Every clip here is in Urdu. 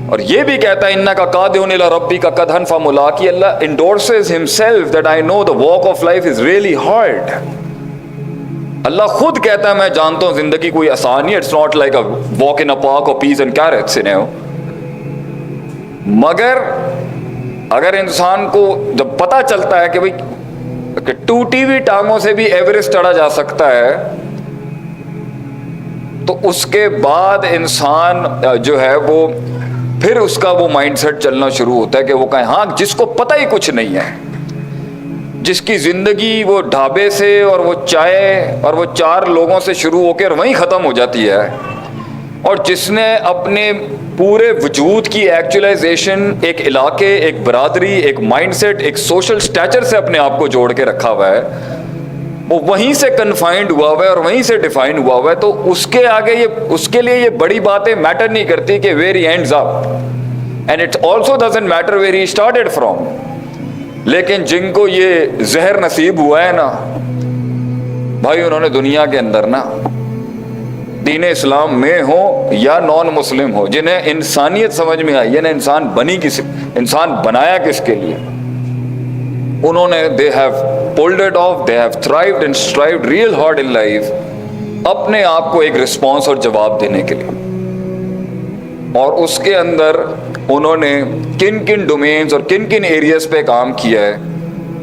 اور یہ بھی کہتا ہے انک قادح الی ربک قدحا فملاقی. اللہ endorses himself that I know the walk of life is really hard. اللہ خود کہتا ہے میں جانتا ہوں زندگی کوئی آسان نہیں. It's not like a walk in a park or peas and carrots, you know. مگر اگر انسان کو جب پتہ چلتا ہے کہ بھئی ٹوٹی ہوئی ٹانگوں سے بھی ایوریسٹ چڑھا جا سکتا ہے, تو اس کے بعد انسان جو ہے وہ پھر اس کا وہ مائنڈ سیٹ چلنا شروع ہوتا ہے کہ وہ کہیں ہاں جس کو پتہ ہی کچھ نہیں ہے, جس کی زندگی وہ ڈھابے سے اور وہ چائے اور وہ 4 لوگوں سے شروع ہو کر وہیں ختم ہو جاتی ہے, اور جس نے اپنے پورے وجود کی ایکچولائزیشن ایک علاقے, ایک برادری, ایک مائنڈ سیٹ, ایک سوشل سٹیچر سے اپنے آپ کو جوڑ کے رکھا ہوا ہے, وہ وہیں سے کنفائنڈ ہوا ہوا ہے اور وہیں سے ڈیفائن ہوا ہوا ہے, تو اس کے آگے اس کے لیے یہ بڑی باتیں میٹر نہیں کرتی کہ where he ends up, and it also doesn't matter where he started from. لیکن جن کو یہ زہر نصیب ہوا ہے نا بھائی, انہوں نے دنیا کے اندر نا دین اسلام میں ہو یا نان مسلم ہو, جنہیں انسانیت سمجھ میں آئی ہے نا, انسان بنایا کس کے لیے, انہوں نے they have pulled it off, they have thrived and strived real hard in life اپنے آپ کو ایک رسپانس اور جواب دینے کے لیے. اور اس کے اندر انہوں نے کن کن ڈومینز اور کن کن ایریاز پہ کام کیا ہے,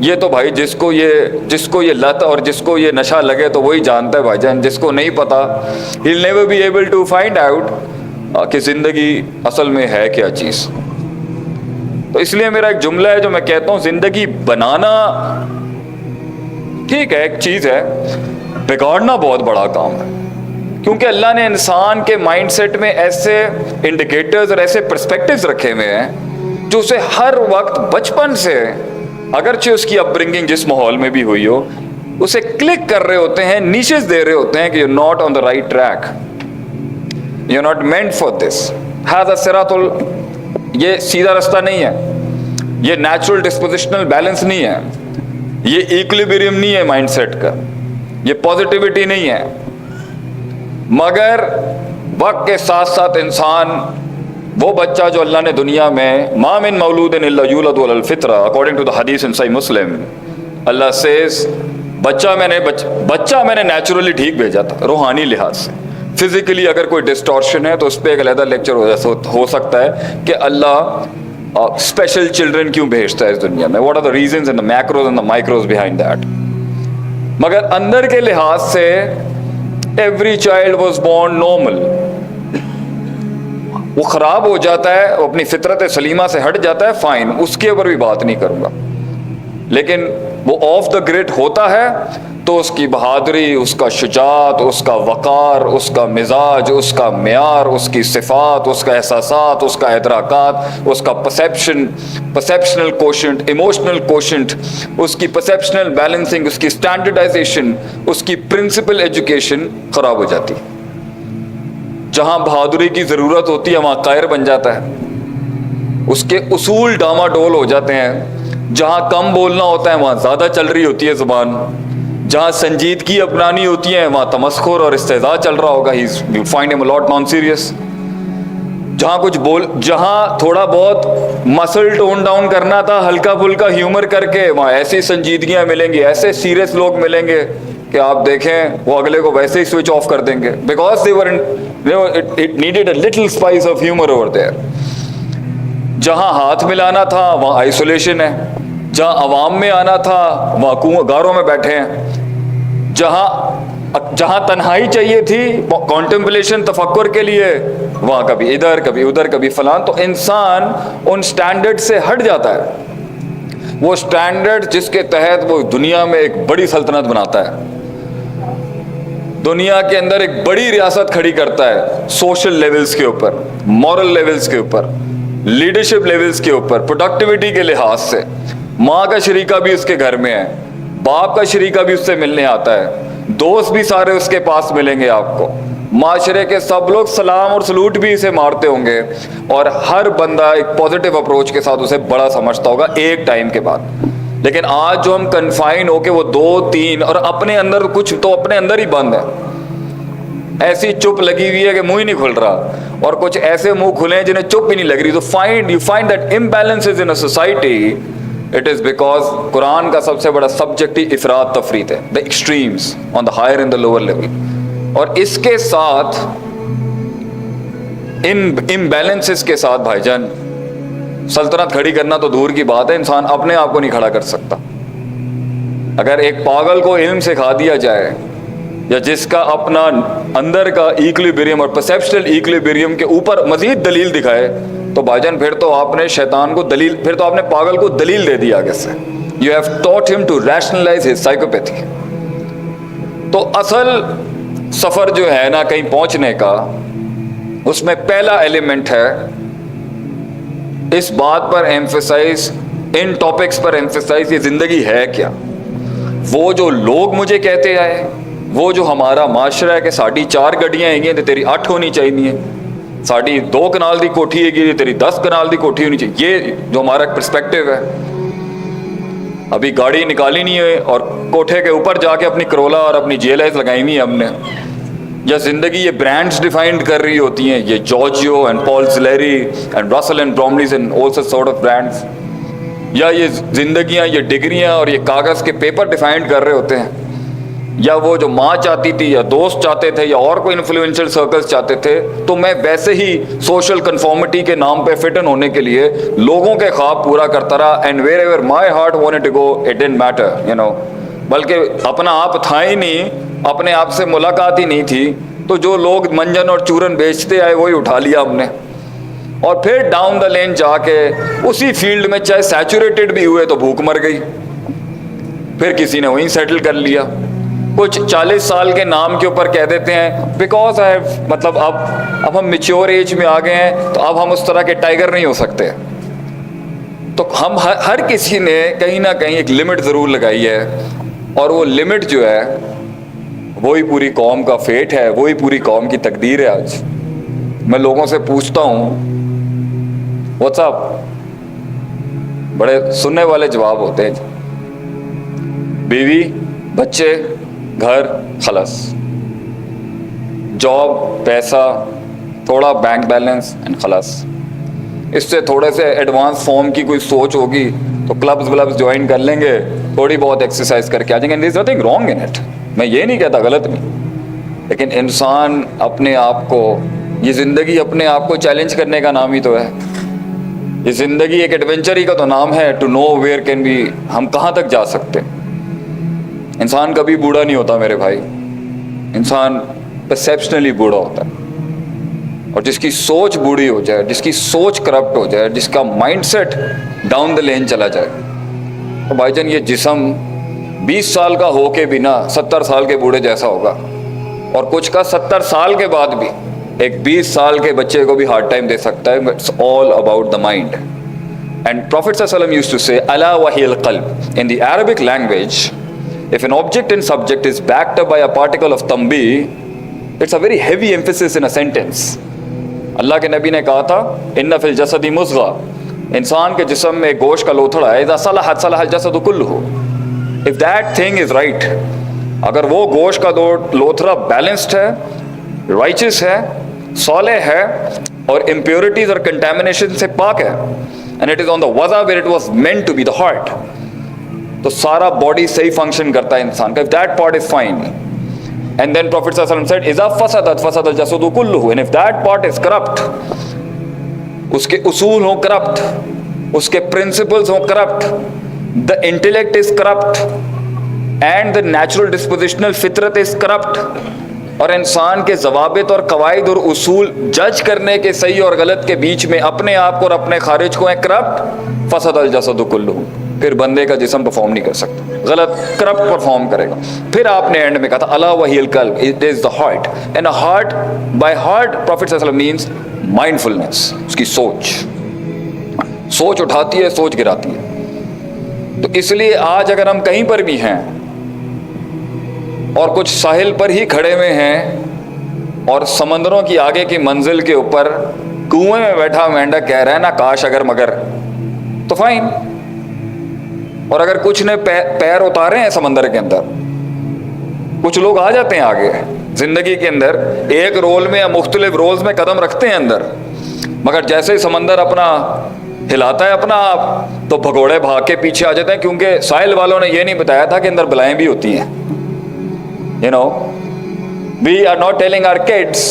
یہ تو بھائی جس کو یہ لت اور جس کو یہ نشہ لگے تو وہی جانتا ہے بھائی جان. جس کو نہیں پتا he'll never be able to find out کہ زندگی اصل میں ہے کیا چیز. تو اس لیے میرا ایک جملہ ہے جو میں کہتا ہوں, زندگی بنانا ٹھیک ہے ایک چیز ہے, بگاڑنا بہت بڑا کام ہے, کیونکہ اللہ نے انسان کے مائنڈ سیٹ میں ایسے انڈیکیٹرز اور ایسے پرسپیکٹیوز رکھے ہوئے ہیں جو اسے ہر وقت بچپن سے, اگرچہ اس کی اپ برنگنگ جس ماحول میں بھی ہوئی ہو, اسے کلک کر رہے ہوتے ہیں, نیشز دے رہے ہوتے ہیں کہ you not on the right track, you not meant for this, ہیذا صراط یہ سیدھا رستہ نہیں ہے, یہ نیچرل ڈسپوزیشنل بیلنس نہیں ہے, یہ ایکولیبریم نہیں ہے مائنڈ سیٹ کا, یہ پازیٹیوٹی نہیں ہے. مگر وقت کے ساتھ ساتھ انسان وہ بچہ جو اللہ نے دنیا میں ما من مولود الا یولد علی الفطرہ اکارڈنگ ٹو دا حدیث ان صحیح مسلم, اللہ سیز بچہ میں نے نیچرلی ٹھیک بھیجا تھا روحانی لحاظ سے. فزیکلی اگر کوئی ڈسٹورشن ہے تو اس پہ ایک علیحدہ لیکچر ہو سکتا ہے کہ اللہ اسپیشل چلڈرن کیوں بھیجتا ہے اس دنیا میں, what are the reasons and the macros and the micros behind that. مگر اندر کے لحاظ سے every child was born normal. وہ خراب ہو جاتا ہے, وہ اپنی فطرت سلیمہ سے ہٹ جاتا ہے, فائن, اس کے اوپر بھی بات نہیں کروں گا, لیکن وہ آف دا گریڈ ہوتا ہے تو اس کی بہادری, اس کا شجاعت, اس کا وقار, اس کا مزاج, اس کا معیار, اس کی صفات, اس کا احساسات, اس کا ادراکات, اس کا پرسیپشنل کوشنٹ, ایموشنل کوشنٹ, اس کی پرسیپشنل بیلنسنگ, اس کی اسٹینڈرڈائزیشن, اس کی پرنسپل ایجوکیشن خراب ہو جاتی. جہاں بہادری کی ضرورت ہوتی ہے وہاں قائر بن جاتا ہے, اس کے اصول ڈاما ڈول ہو جاتے ہیں. جہاں کم بولنا ہوتا ہے وہاں زیادہ چل رہی ہوتی ہے زبان, جہاں سنجیدگی اپنانی ہوتی ہے وہاں تمسخر اور استہزاء چل رہا ہوگا, you find him a lot non-serious. جہاں تھوڑا بہت مسل ٹون ڈاؤن کرنا تھا, ہلکا پھلکا ہیومر کر کے, وہاں ایسی سنجیدگیاں ملیں گی, ایسے سیریس لوگ ملیں گے کہ آپ دیکھیں وہ اگلے کو ویسے ہی سوئچ آف کر دیں گے, because it needed a little spice of humor over there. جہاں ہاتھ ملانا تھا وہاں آئسولیشن ہے, جہاں عوام میں آنا تھا وہاں غاروں میں بیٹھے ہیں, جہاں تنہائی چاہیے تھی کانٹمپلیشن تفکر کے لیے وہاں کبھی ادھر کبھی ادھر کبھی فلان. تو انسان ان سٹینڈرڈ سے ہٹ جاتا ہے, وہ سٹینڈرڈ جس کے تحت وہ دنیا میں ایک بڑی سلطنت بناتا ہے, دنیا کے اندر ایک بڑی ریاست کھڑی کرتا ہے, سوشل لیولز کے اوپر, مورل لیولز کے اوپر, لیڈرشپ لیولز کے اوپر, پروڈکٹیوٹی کے لحاظ سے. ماں کا شریکہ بھی اس کے گھر میں ہے, باپ کا شریکہ بھی اس سے ملنے آتا ہے, دوست بھی سارے اس کے پاس ملیں گے آپ کو, معاشرے کے سب لوگ سلام اور سلوٹ بھی اسے مارتے ہوں گے, اور ہر بندہ ایک پازیٹیو اپروچ کے ساتھ اسے بڑا سمجھتا ہوگا ایک ٹائم کے بعد. لیکن آج جو ہم کنفائن ہو کے وہ 2-3 اور اپنے اندر کچھ تو اپنے اندر ہی بند ہے, ایسی چپ لگی ہوئی ہے کہ منہ ہی نہیں کھل رہا, اور کچھ ایسے منہ کھلے ہیں جنہیں چپ ہی نہیں لگ رہی. تو you find that imbalances in a society, it is because قرآن کا سب سے بڑا سبجیکٹ ہی افراد تفریط ہے, the extremes on the higher and the lower level. اور اس کے ساتھ ان امبیلنسز کے ساتھ بھائی جان سلطنت کھڑی کرنا تو دور کی بات ہے, انسان اپنے آپ کو نہیں کھڑا کر سکتا. اگر ایک پاگل کو علم سکھا دیا جائے, یا جس کا اپنا اندر کا ایکولیبریم اور پرسیپشنل ایکولیبریم کے اوپر مزید دلیل دکھائے, تو بھائی جان پھر تو آپ نے شیطان کو دلیل, پھر تو آپ نے پاگل کو دلیل دے دیا آگے سے. You have taught him to rationalize his psychopathy. تو اصل سفر جو ہے نا کہیں پہنچنے کا, اس میں پہلا ایلیمنٹ ہے اس بات پر ایمفیسائز, ان ٹاپکس پر ایمفیسائز, یہ زندگی ہے کیا. وہ جو لوگ مجھے کہتے آئے, وہ جو ہمارا معاشرہ ہے کہ ساڑھی 4 گڈیاں ہیں تو تیری 8 ہونی چاہیے, ساڑھی 2 کنال دی کوٹھی ہے تو تیری 10 کنال دی کوٹھی ہونی چاہیے, یہ جو ہمارا پرسپیکٹیو ہے. ابھی گاڑی نکالی نہیں ہے اور کوٹھے کے اوپر جا کے اپنی کرولا اور اپنی GLS لگائی ہوئی ہے ہم نے. یا زندگی یہ برانڈز ڈیفائنڈ کر رہی ہوتی ہیں, یہ Giorgio and Palzileri and Russell and Bromleys and all such sort of brands. یا یہ زندگیاں, یہ ڈگریاں اور یہ کاغذ کے پیپر ڈیفائنڈ کر رہے ہوتے ہیں. یا وہ جو ماں چاہتی تھی, یا دوست چاہتے تھے, یا اور کوئی انفلوئنشل سرکلز چاہتے تھے, تو میں ویسے ہی سوشل کنفارمٹی کے نام پہ فٹ ان ہونے کے لیے لوگوں کے خواب پورا کرتا رہا. And wherever my heart wanted to go it didn't matter, بلکہ اپنا آپ تھا ہی نہیں, اپنے آپ سے ملاقات ہی نہیں تھی. تو جو لوگ منجن اور چورن بیچتے آئے وہی اٹھا لیا ہم نے, اور پھر ڈاؤن دا لین جا کے اسی فیلڈ میں چاہے سیچوریٹڈ بھی ہوئے تو بھوک مر گئی, پھر کسی نے وہیں سیٹل کر لیا. کچھ 40 سال کے نام کے اوپر کہہ دیتے ہیں بیکاز مطلب اب ہم میچور ایج میں آ گئے ہیں, تو اب ہم اس طرح کے ٹائگر نہیں ہو سکتے. تو ہم ہر کسی نے کہیں نہ کہیں ایک لمٹ ضرور لگائی ہے, اور وہ لمٹ جو ہے وہی پوری قوم کا فیٹ ہے, وہی پوری قوم کی تقدیر ہے. آج میں لوگوں سے پوچھتا ہوں واٹس اپ, بڑے سننے والے جواب ہوتے ہیں, بیوی, بچے, گھر, خلاص, جاب, پیسہ, تھوڑا بینک بیلنس اینڈ خلاص. اس سے تھوڑے سے ایڈوانس فارم کی کوئی سوچ ہوگی تو کلبز ولبز جوائن کر لیں گے, تھوڑی بہت ایکسرسائز کر کے آ جائیں گے. There is nothing wrong in it, میں یہ نہیں کہتا غلط نہیں, لیکن انسان اپنے آپ کو, یہ زندگی اپنے آپ کو چیلنج کرنے کا نام ہی تو ہے. یہ زندگی ایک ایڈونچر ہی کا تو نام ہے, to know where can be, ہم کہاں تک جا سکتے. انسان کبھی بوڑھا نہیں ہوتا میرے بھائی, انسان پرسیپشنلی بوڑھا ہوتا ہے. اور جس کی سوچ بوڑھی ہو جائے, جس کی سوچ کرپٹ ہو جائے, جس کا مائنڈ سیٹ ڈاؤن دا لین چلا جائے, تو بھائی جان یہ جسم 20 سال کا ہو کے بھی نا 70 سال کے بوڑھے جیسا ہوگا, اور کچھ کا 70 سال کے بعد بھی ایک 20 سال کے بچے کو بھی ہارڈ ٹائم دے سکتا ہے. It's all about the mind. And prophet صلی اللہ علیہ وسلم یوزڈ ٹو سے الا وہی القلب. In the Arabic language, if an object and subject is backed up by a particle of tambi, it's a very heavy emphasis in a sentence. اللہ کے نبی نے کہا تھا ان فی الجسد مضغہ, انسان کے جسم میں گوشت کا لوتھڑا ہے, اذا صلحت صلح الجسد کلہ. if that thing is right, اگر وہ گوشت کا لوتھڑا بیلنسڈ ہے, رائچس ہے, صالح ہے, اور امپیورٹیز اور کنٹامنیشن سے پاک ہے, and it is on the وضع where it was meant to be, the heart, تو سارا باڈی صحیح فنکشن کرتا ہے انسان کا. if that part is fine, and then Prophet صلی اللہ علیہ وسلم said اذا فسدت فسد الجسد کلہ, and if that part is corrupt, اس کے اصول ہوں کرپٹ, اس کے پرنسپلز ہوں corrupt, the intellect is corrupt, and the natural dispositional فطرت is corrupt, اور انسان کے ضوابط اور قواعد اور اصول جج کرنے کے صحیح اور غلط کے بیچ میں اپنے آپ کو اور اپنے خارج کو ہیں کرپٹ, فسد الجسد کلہ, پھر بندے کا جسم پرفارم نہیں کر سکتا, غلط کرپٹ پرفارم کرے گا. پھر آپ نے اینڈ میں کہا تھا الا وہی القلب, it is the heart. And heart, by heart prophet صلی اللہ علیہ وسلم مینس مائنڈفلنس, اس کی سوچ اٹھاتی ہے, سوچ گراتی ہے. تو اس لیے آج اگر ہم کہیں پر بھی ہیں اور کچھ ساحل پر ہی کھڑے ہوئے ہیں اور سمندروں کی آگے کی منزل کے اوپر کنویں میں بیٹھا مینڈک کہہ رہا ہے نا کاش اگر مگر, تو فائن. اور اگر کچھ نے پیر اتارے ہیں سمندر کے اندر, کچھ لوگ آ جاتے ہیں آگے, زندگی کے اندر ایک رول میں یا مختلف رولز میں قدم رکھتے ہیں اندر، مگر جیسے ہی سمندر اپنا ہلاتا ہے اپنا آپ تو بھگوڑے بھاگ کے پیچھے آ جاتے ہیں، کیونکہ ساحل والوں نے یہ نہیں بتایا تھا کہ اندر بلائیں بھی ہوتی ہیں. We are not telling our kids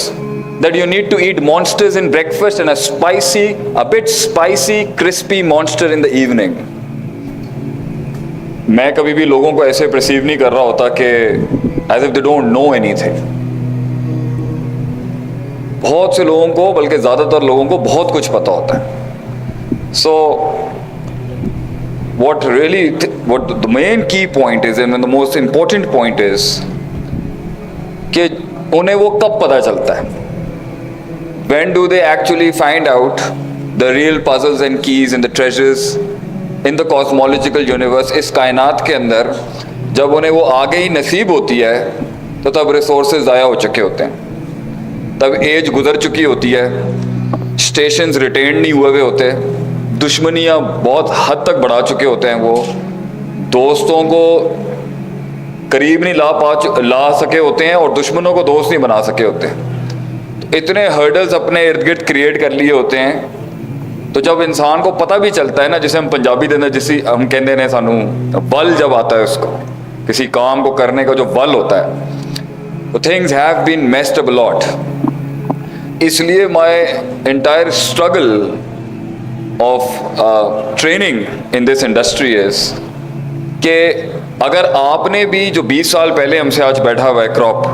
that you need to eat monsters in breakfast and a bit spicy, crispy monster in the evening. میں کبھی بھی لوگوں کو ایسے پرسیو نہیں کر رہا ہوتا کہ as if they don't know anything. بہت سے لوگوں کو، بلکہ زیادہ تر لوگوں کو بہت کچھ پتا ہوتا ہے. So what the main key point is, and the most important point is کہ انہیں وہ کب پتہ چلتا ہے. When do they actually find out the real puzzles and keys and the treasures in the cosmological universe؟ اس کائنات کے اندر جب انہیں وہ آگے ہی نصیب ہوتی ہے تو تب ریسورسز ضائع ہو چکے ہوتے ہیں، تب ایج گزر چکی ہوتی ہے، اسٹیشنز ریٹینڈ نہیں ہوئے ہوتے، دشمنیاں بہت حد تک بڑھا چکے ہوتے ہیں، وہ دوستوں کو قریب نہیں لا سکے ہوتے ہیں اور دشمنوں کو دوست نہیں بنا سکے ہوتے. اتنے ہرڈلز اپنے ارد گرد کریٹ کر لیے ہوتے ہیں. تو جب انسان کو پتہ بھی چلتا ہے نا، جسے ہم پنجابی دے جسے ہم کہتے ہیں سانو بل جب آتا ہے اس کو، کسی کام کو کرنے کا جو بل ہوتا ہے، تو things have been messed up lot. اس لیے my entire struggle of training in this industry is کہ اگر آپ نے بھی جو 20 سال پہلے ہم سے آج بیٹھا ہوا ہے کراپ،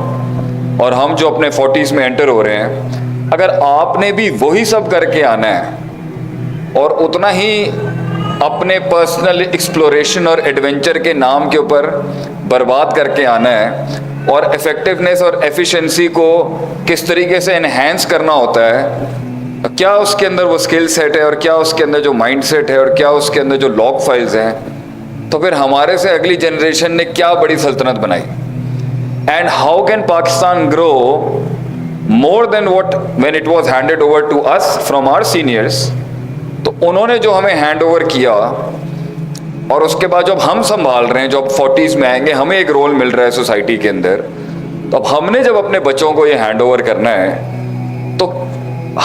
اور ہم جو اپنے 40s میں انٹر ہو رہے ہیں، اگر آپ نے بھی وہی سب کر کے آنا ہے اور اتنا ہی اپنے پرسنل ایکسپلوریشن اور ایڈونچر کے نام کے اوپر برباد کر کے آنا ہے، اور ایفیکٹونیس اور ایفیشنسی کو کس طریقے سے انہینس کرنا ہوتا ہے، کیا اس کے اندر وہ اسکل سیٹ ہے، اور کیا اس کے اندر جو مائنڈ سیٹ ہے، اور کیا اس کے اندر جو لاگ فائلز ہیں، تو پھر ہمارے سے اگلی جنریشن نے کیا بڑی سلطنت بنائی. And how can Pakistan grow more than what when it was handed over to us from our seniors. تو انہوں نے جو ہمیں ہینڈ اوور کیا، اور اس کے بعد جب ہم سنبھال رہے ہیں، جو اب 40s میں آئیں گے، ہمیں ایک رول مل رہا ہے سوسائٹی کے اندر، تو اب ہم نے جب اپنے بچوں کو یہ ہینڈ اوور کرنا ہے، تو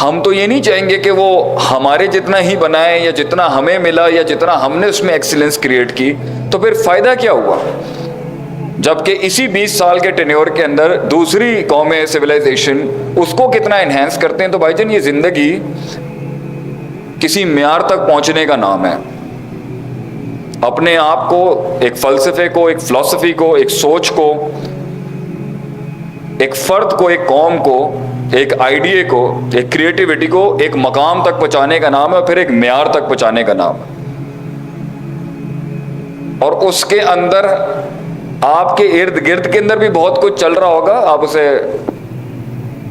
ہم تو یہ نہیں چاہیں گے کہ وہ ہمارے جتنا ہی بنائیں، یا جتنا ہمیں ملا، یا جتنا ہم نے اس میں ایکسیلنس کریٹ کی. تو پھر فائدہ کیا ہوا؟ جبکہ اسی 20 سال کے ٹینیور کے اندر دوسری قومیں، سویلائزیشن، اس کو کتنا انہینس کرتے ہیں. تو بھائی جان، یہ زندگی کسی معیار تک پہنچنے کا نام ہے. اپنے آپ کو، ایک فلسفے کو، ایک فلسفی کو، ایک سوچ کو، ایک فرد کو، ایک قوم کو، ایک آئیڈیا کو، ایک کریٹیوٹی کو ایک مقام تک پہنچانے کا نام ہے، اور پھر ایک معیار تک پہنچانے کا نام ہے. اور اس کے اندر آپ کے ارد گرد کے اندر بھی بہت کچھ چل رہا ہوگا. آپ اسے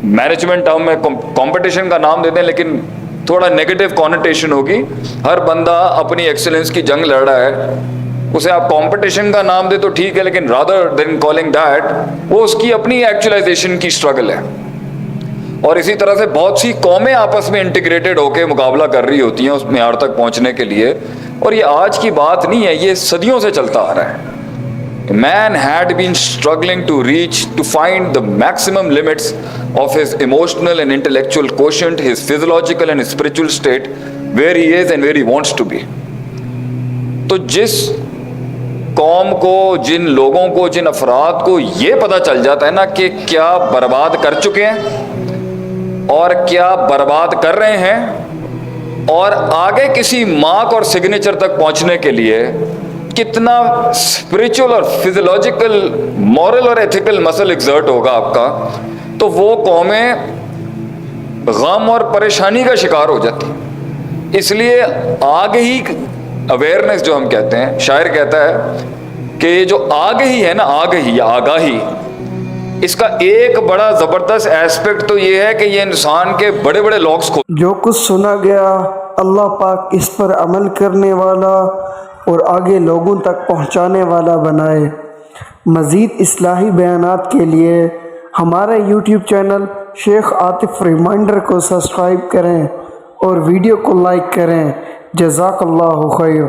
مینجمنٹ ٹرم میں کمپٹیشن کا نام دیتے ہیں، لیکن تھوڑا نیگیٹو کونوٹیشن ہوگی. ہر بندہ اپنی ایکسلنس کی جنگ لڑ رہا ہے، اسے آپ کمپٹیشن کا نام دے تو ٹھیک ہے، لیکن رادر دین کالنگ دیٹ، وہ اس کی اپنی ایکچولائزیشن کی اسٹرگل ہے. اور اسی طرح سے بہت سی قومیں آپس میں انٹیگریٹڈ ہو کے مقابلہ کر رہی ہوتی ہیں اس معیار تک پہنچنے کے لیے. اور یہ آج کی بات نہیں ہے، یہ صدیوں سے چلتا آ رہا ہے. Man had been struggling to find the maximum limits of his emotional and intellectual quotient, his physiological and spiritual state, where he is and where he wants to be. تو جس قوم کو، جن لوگوں کو، جن افراد کو یہ پتہ چل جاتا ہے نا کہ کیا برباد کر چکے ہیں اور کیا برباد کر رہے ہیں، اور آگے کسی مارک اور سگنیچر تک پہنچنے کے لیے کتنا اسپریچول اور فزیولوجیکل، مورل اور ایتھیکل مسل ایگزرٹ ہوگا آپ کا، تو وہ قومیں غم اور پریشانی کا شکار ہو جاتی. اس لیے آگہی، اویئرنیس جو ہم کہتے ہیں، شاعر کہتا ہے کہ یہ جو آگہی ہے نا، آگہی یا آگاہی، اس کا ایک بڑا زبردست ایسپیکٹ تو یہ ہے کہ یہ انسان کے بڑے بڑے لاکس کو، جو کچھ سنا گیا اللہ پاک اس پر عمل کرنے والا اور آگے لوگوں تک پہنچانے والا بنائے. مزید اصلاحی بیانات کے لیے ہمارے یوٹیوب چینل شیخ عاطف ریمائنڈر کو سبسکرائب کریں اور ویڈیو کو لائک کریں. جزاک اللہ خیر.